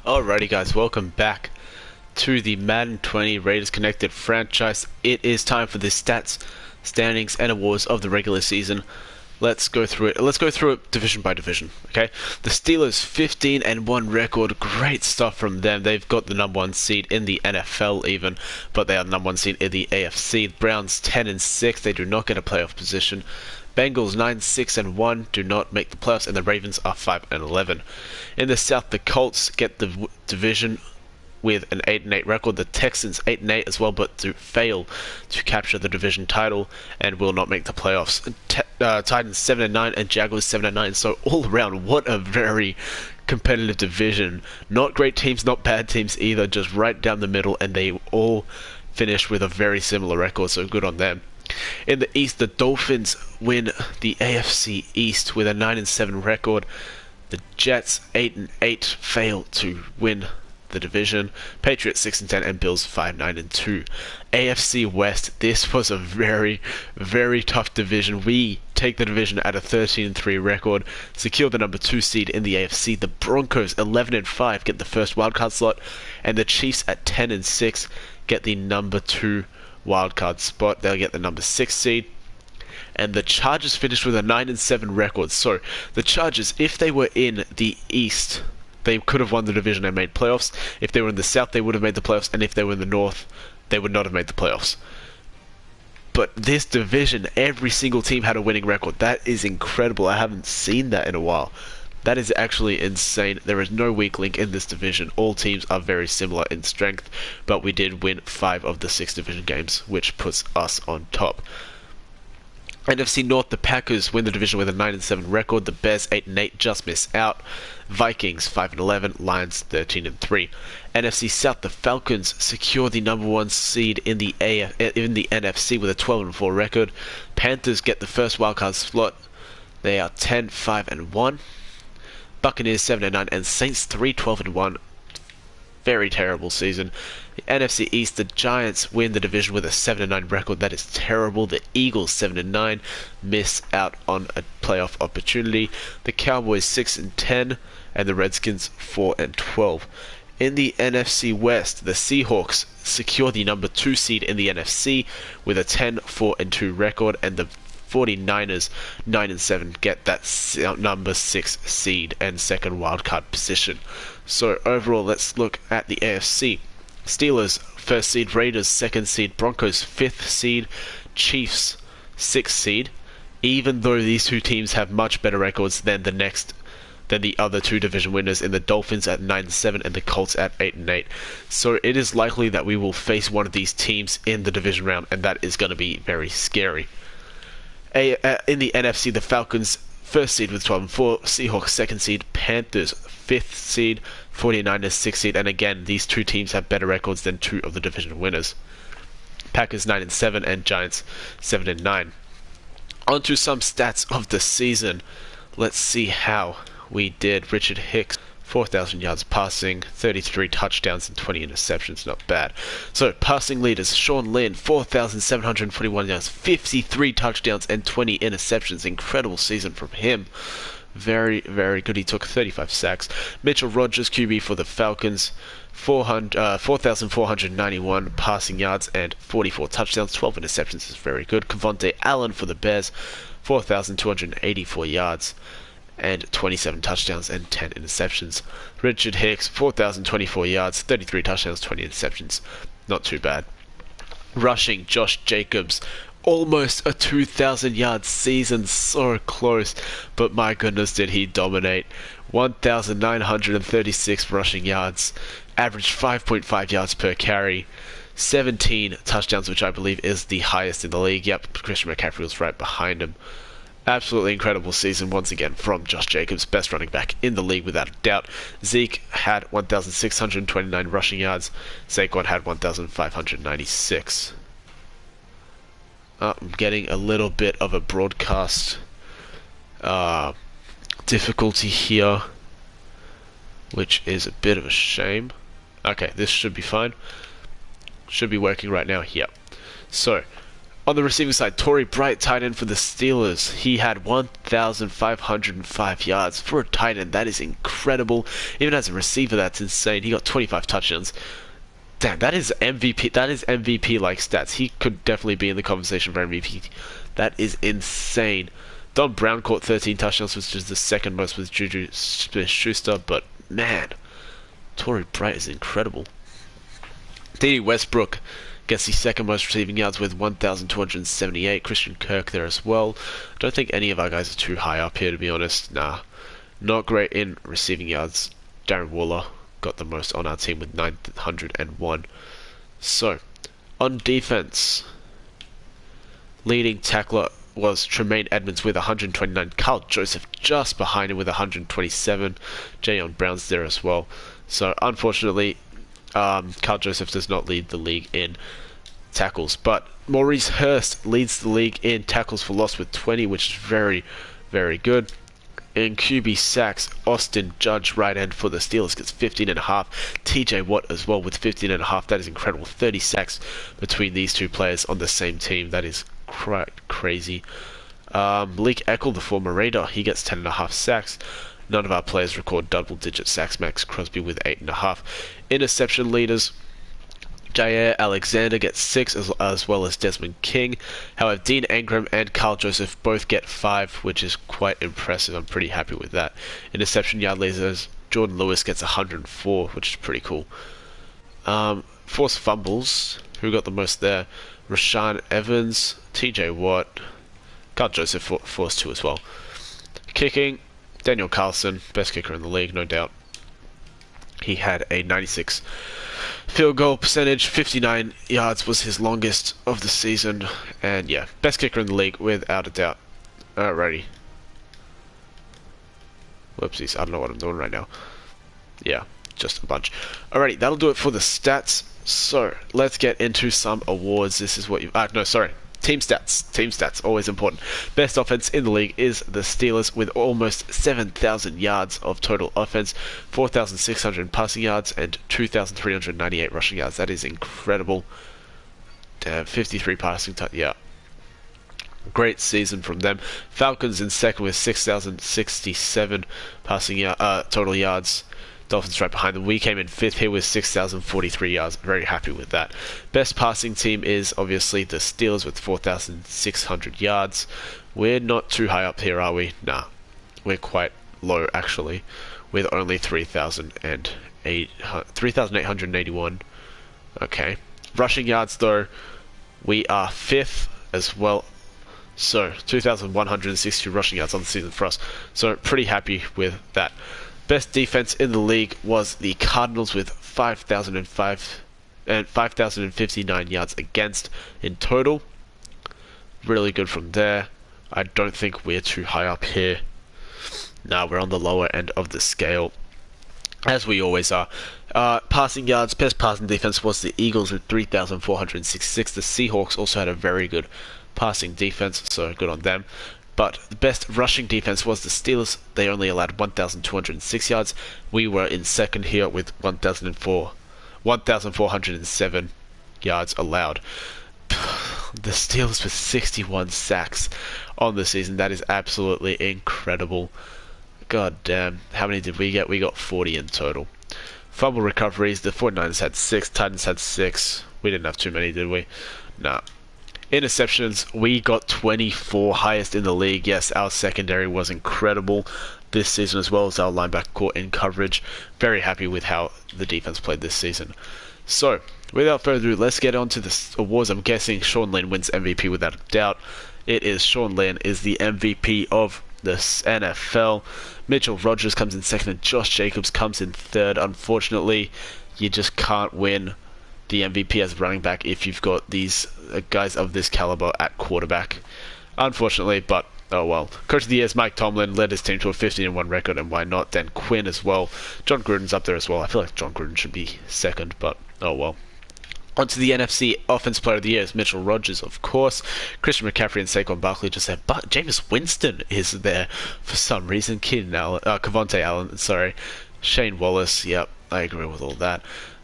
Alrighty guys, welcome back to the Madden 20 Raiders Connected franchise. It is time for the stats, standings, and awards of the regular season. Let's go through it. Let's go through it division by division, okay? The Steelers 15-1 record, great stuff from them. They've got the number 1 seed in the NFL even, but they are the number 1 seed in the AFC. Browns 10-6, they do not get a playoff position. Bengals 9-6-1 do not make the playoffs, and the Ravens are 5-11. In the South, the Colts get the division with an 8-8 record. The Texans 8-8 as well, but do fail to capture the division title and will not make the playoffs. Titans 7-9 and Jaguars 7-9. So all around, what a very competitive division. Not great teams, not bad teams either. Just right down the middle, and they all finished with a very similar record. So good on them. In the East, the Dolphins win the AFC East with a 9-7 record. The Jets 8-8 fail to win the division. Patriots 6-10 and Bills 5-9-2. AFC West, this was a very, very tough division. We take the division at a 13-3 record, secure the number 2 seed in the AFC. The Broncos 11-5 get the first wildcard slot, and the Chiefs at 10-6 get the number 2 wildcard spot. They'll get the number 6 seed. And the Chargers finished with a 9-7 record. So the Chargers, if they were in the East, they could have won the division and made playoffs. If they were in the South, they would have made the playoffs. And if they were in the North, they would not have made the playoffs. But this division, every single team had a winning record. That is incredible. I haven't seen that in a while. That is actually insane. There is no weak link in this division. All teams are very similar in strength, but we did win 5 of the 6 division games, which puts us on top. NFC North, the Packers win the division with a 9-7 record. The Bears 8-8 just miss out. Vikings 5-11, Lions 13-3. NFC South, the Falcons secure the number 1 seed in the NFC with a 12-4 record. Panthers get the first wildcard slot. They are 10-5-1. Buccaneers 7-9 and Saints 3-12-1. Very terrible season. The NFC East, the Giants win the division with a 7-9 record. That is terrible. The Eagles 7-9 miss out on a playoff opportunity. The Cowboys 6-10 and the Redskins 4-12. In the NFC West, the Seahawks secure the number 2 seed in the NFC with a 10-4-2 record, and the 49ers 9-7 get that number 6 seed and second wildcard position. So overall, let's look at the AFC. Steelers 1st seed, Raiders 2nd seed, Broncos 5th seed, Chiefs 6th seed. Even though these two teams have much better records than the other 2 division winners in the Dolphins at 9-7 and the Colts at 8-8. So it is likely that we will face one of these teams in the division round, and that is going to be very scary. In the NFC, the Falcons 1st seed with 12-4, Seahawks 2nd seed, Panthers 5th seed, 49ers 6th seed, and again, these 2 teams have better records than 2 of the division winners. Packers 9-7 and Giants 7-9. On to some stats of the season. Let's see how we did. Richard Hicks, 4,000 yards passing, 33 touchdowns and 20 interceptions. Not bad. So, passing leaders, Sean Lynn, 4,741 yards, 53 touchdowns and 20 interceptions. Incredible season from him. Very, very good. He took 35 sacks. Mitchell Rogers, QB for the Falcons, 4,491 passing yards and 44 touchdowns. 12 interceptions is very good. Kevontae Allen for the Bears, 4,284 yards and 27 touchdowns and 10 interceptions. Richard Hicks, 4,024 yards, 33 touchdowns, 20 interceptions. Not too bad. Rushing, Josh Jacobs, almost a 2,000 yard season, so close, but my goodness did he dominate. 1,936 rushing yards, averaged 5.5 yards per carry, 17 touchdowns, which I believe is the highest in the league. Yep, Christian McCaffrey was right behind him. Absolutely incredible season once again from Josh Jacobs, best running back in the league without a doubt. Zeke had 1,629 rushing yards. Saquon had 1,596. I'm getting a little bit of a broadcast difficulty here, which is a bit of a shame. Okay, this should be fine. Should be working right now here. So, On the receiving side, Torrey Bright, tight end for the Steelers. He had 1,505 yards. For a tight end, that is incredible. Even as a receiver, that's insane. He got 25 touchdowns. Damn, that is MVP. That is MVP-like stats. He could definitely be in the conversation for MVP. That is insane. Don Brown caught 13 touchdowns, which is the second most with Juju Smith-Schuster. But, man, Torrey Bright is incredible. D.D. Westbrook gets the second most receiving yards with 1,278. Christian Kirk there as well. Don't think any of our guys are too high up here, to be honest. Nah, not great in receiving yards. Darren Waller got the most on our team with 901. So, on defense, leading tackler was Tremaine Edmonds with 129. Carl Joseph just behind him with 127. Jayon Brown's there as well. So, unfortunately, Carl Joseph does not lead the league in tackles, but Maurice Hurst leads the league in tackles for loss with 20, which is very, very good. In QB sacks, Austin Judge, right end for the Steelers, gets 15.5. TJ Watt as well with 15.5. That is incredible. 30 sacks between these two players on the same team. That is quite crazy. Malik Eckel, the former Raider, he gets 10.5 sacks. None of our players record double-digit sacks. Max Crosby with 8.5. Interception leaders, Jair Alexander gets 6, as well as Desmond King. However, Dean Ingram and Carl Joseph both get 5, which is quite impressive. I'm pretty happy with that. Interception yard leaders, Jordan Lewis gets 104, which is pretty cool. Forced fumbles, who got the most there? Rashaan Evans, TJ Watt, Carl Joseph forced 2 as well. Kicking, Daniel Carlson, best kicker in the league, no doubt. He had a 96 field goal percentage, 59 yards was his longest of the season, and yeah, best kicker in the league without a doubt. Alrighty. Whoopsies, I don't know what I'm doing right now. Yeah, just a bunch. Alrighty, that'll do it for the stats. So, let's get into some awards. This is what you... no, sorry. Team stats. Team stats, always important. Best offense in the league is the Steelers with almost 7,000 yards of total offense, 4,600 passing yards, and 2,398 rushing yards. That is incredible. Damn, 53 passing yeah. Great season from them. Falcons in second with 6,067 passing total yards. Dolphins right behind them. We came in 5th here with 6,043 yards. Very happy with that. Best passing team is obviously the Steelers with 4,600 yards. We're not too high up here, are we? Nah. We're quite low, actually, with only 3,881. Okay. Rushing yards, though, we are 5th as well. So, 2,162 rushing yards on the season for us. So, pretty happy with that. Best defense in the league was the Cardinals with 5,059 yards against in total. Really good from there. I don't think we're too high up here. Nah, we're on the lower end of the scale, as we always are. Passing yards, best passing defense was the Eagles with 3,466. The Seahawks also had a very good passing defense, so good on them. But the best rushing defense was the Steelers. They only allowed 1,206 yards. We were in second here with 1,407 yards allowed. The Steelers with 61 sacks on the season. That is absolutely incredible. God damn. How many did we get? We got 40 in total. Fumble recoveries. The 49ers had 6. Titans had 6. We didn't have too many, did we? Nah. Interceptions, we got 24, highest in the league. Yes, our secondary was incredible this season, as well as our linebacker core in coverage. Very happy with how the defense played this season. So, without further ado, let's get on to the awards. I'm guessing Sean Lynn wins MVP without a doubt. It is Sean Lynn is the MVP of the NFL. Mitchell Rogers comes in second, and Josh Jacobs comes in third. Unfortunately, you just can't win the MVP as running back if you've got these guys of this caliber at quarterback, unfortunately, but oh well. Coach of the Year is Mike Tomlin, led his team to a 15-1 record, and why not? Dan Quinn as well. John Gruden's up there as well. I feel like John Gruden should be second, but oh well. On to the NFC Offensive Player of the Year is Mitchell Rogers, of course. Christian McCaffrey and Saquon Barkley just there, but Jameis Winston is there for some reason. Kevontae Allen, sorry. Shane Wallace, yep, I agree with all that.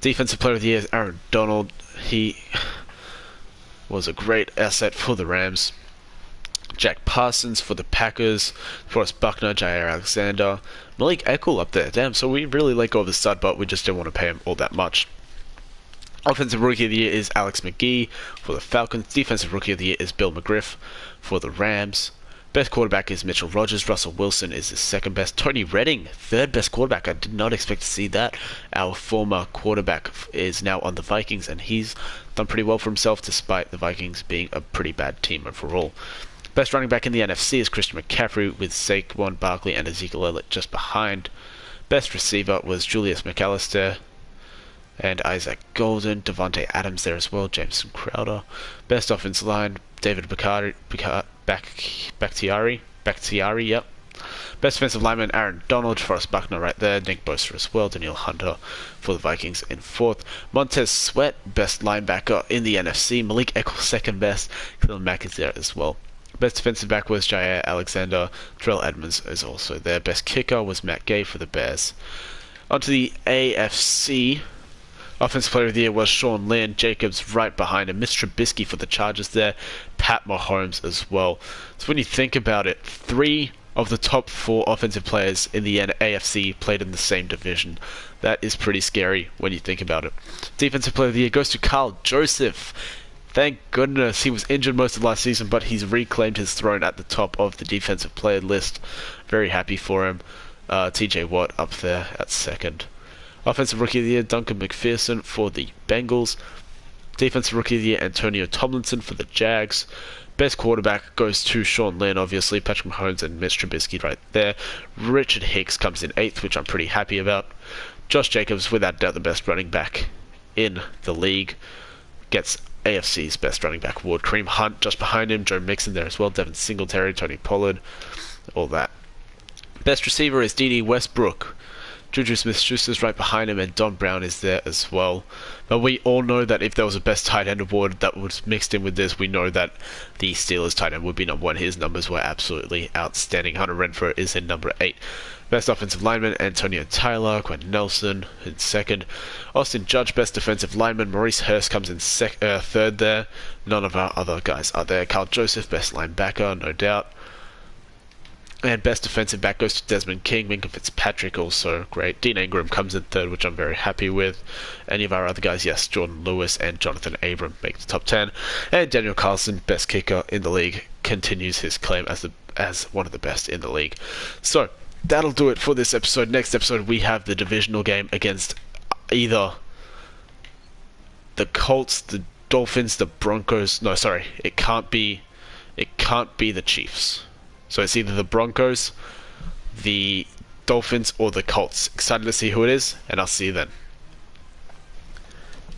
Defensive Player of the Year is Aaron Donald. was a great asset for the Rams. Jack Parsons for the Packers, Forrest Buckner, Jair Alexander, Malik Eckel up there. Damn, so we really let go of the stud, but we just didn't want to pay him all that much. Offensive Rookie of the Year is Alex McGee for the Falcons. Defensive Rookie of the Year is Bill McGriff for the Rams. Best quarterback is Mitchell Rogers. Russell Wilson is the second best. Tony Redding, third best quarterback. I did not expect to see that. Our former quarterback is now on the Vikings, and he's done pretty well for himself despite the Vikings being a pretty bad team overall. Best running back in the NFC is Christian McCaffrey with Saquon Barkley and Ezekiel Elliott just behind. Best receiver was Julius McAllister and Isaac Golden. Devontae Adams there as well. Jameson Crowder. Best offensive line, David Bakhtiari, yep. Best defensive lineman, Aaron Donald. Forrest Buckner right there. Nick Bosa as well. Daniel Hunter for the Vikings in fourth. Montez Sweat, best linebacker in the NFC. Malik Eckel, second best. Khalil Mack is there as well. Best defensive back was Jair Alexander. Terrell Edmonds is also there. Best kicker was Matt Gay for the Bears. Onto the AFC. Offensive Player of the Year was Sean Lynn. Jacobs right behind him. Mr. Trubisky for the Chargers there. Pat Mahomes as well. So when you think about it, 3 of the top 4 offensive players in the AFC played in the same division. That is pretty scary when you think about it. Defensive Player of the Year goes to Carl Joseph. Thank goodness he was injured most of last season, but he's reclaimed his throne at the top of the defensive player list. Very happy for him. TJ Watt up there at second. Offensive Rookie of the Year, Duncan McPherson for the Bengals. Defensive Rookie of the Year, Antonio Tomlinson for the Jags. Best quarterback goes to Sean Lynn, obviously. Patrick Mahomes and Mitch Trubisky right there. Richard Hicks comes in 8th, which I'm pretty happy about. Josh Jacobs, without doubt, the best running back in the league. Gets AFC's best running back award. Kareem Hunt just behind him. Joe Mixon there as well. Devin Singletary, Tony Pollard. All that. Best receiver is D.D. Westbrook. Juju Smith-Schuster's right behind him, and Don Brown is there as well. But we all know that if there was a best tight end award that was mixed in with this, we know that the Steelers tight end would be number 1. His numbers were absolutely outstanding. Hunter Renfrow is in number 8. Best offensive lineman, Antonio Tyler. Quentin Nelson in second. Austin Judge, best defensive lineman. Maurice Hurst comes in third there. None of our other guys are there. Carl Joseph, best linebacker, no doubt. And best defensive back goes to Desmond King. Minka Fitzpatrick also great. Dean Ingram comes in third, which I'm very happy with. Any of our other guys, yes, Jordan Lewis and Jonathan Abram make the top 10. And Daniel Carlson, best kicker in the league, continues his claim as one of the best in the league. So that'll do it for this episode. Next episode, we have the divisional game against either the Colts, the Dolphins, the Broncos. No, sorry, it can't be the Chiefs. So it's either the Broncos, the Dolphins, or the Colts. Excited to see who it is, and I'll see you then.